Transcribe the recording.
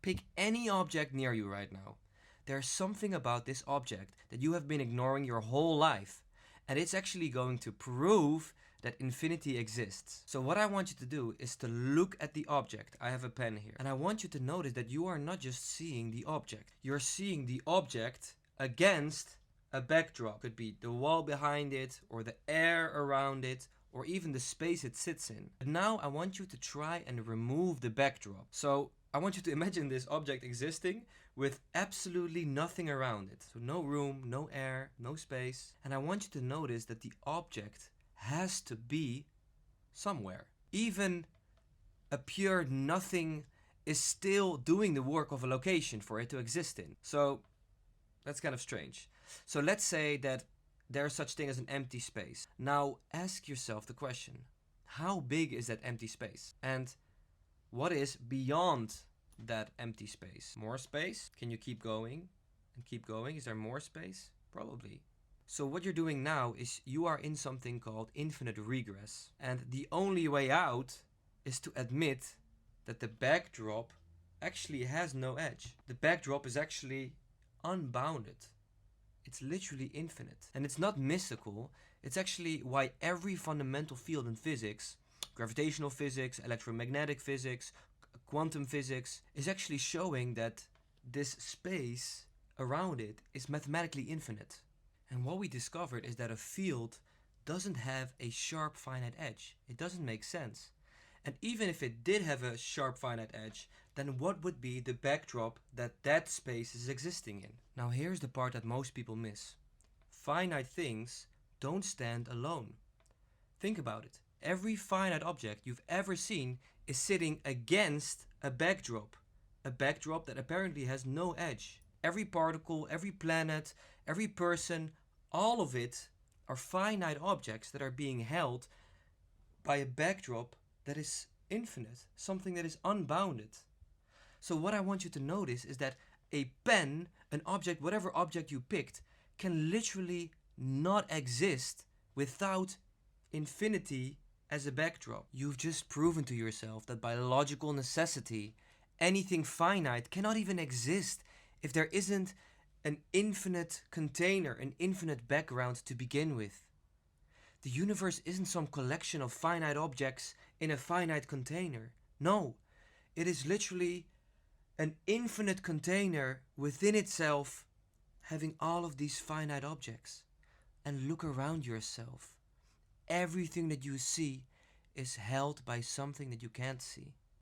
Pick any object near you right now. There's something about this object that you have been ignoring your whole life, and it's actually going to prove that infinity exists. So what I want you to do is to look at the object. I have a pen here, and I want you to notice that you are not just seeing the object. You're seeing the object against a backdrop. Could be the wall behind it, or the air around it, or even the space it sits in. But now I want you to try and remove the backdrop. So I want you to imagine this object existing with absolutely nothing around it. So no room, no air, no space. And I want you to notice that the object has to be somewhere. Even a pure nothing is still doing the work of a location for it to exist in. So that's kind of strange. So let's say that there's such thing as an empty space. Now ask yourself the question, how big is that empty space? And what is beyond that empty space? More space? Can you keep going and keep going? Is there more space? Probably. So what you're doing now is you are in something called infinite regress. And the only way out is to admit that the backdrop actually has no edge. The backdrop is actually unbounded. It's literally infinite. And it's not mystical. It's actually why every fundamental field in physics, gravitational physics, electromagnetic physics, quantum physics, is actually showing that this space around it is mathematically infinite. And what we discovered is that a field doesn't have a sharp finite edge. It doesn't make sense. And even if it did have a sharp finite edge, then what would be the backdrop that that space is existing in? Now here's the part that most people miss. Finite things don't stand alone. Think about it. Every finite object you've ever seen is sitting against a backdrop that apparently has no edge. Every particle, every planet, every person, all of it are finite objects that are being held by a backdrop that is infinite, something that is unbounded. So what I want you to notice is that a pen, an object, whatever object you picked, can literally not exist without infinity as a backdrop. You've just proven to yourself that by logical necessity, anything finite cannot even exist if there isn't an infinite container, an infinite background to begin with. The universe isn't some collection of finite objects in a finite container. No, it is literally an infinite container within itself, having all of these finite objects. And look around yourself. Everything that you see is held by something that you can't see.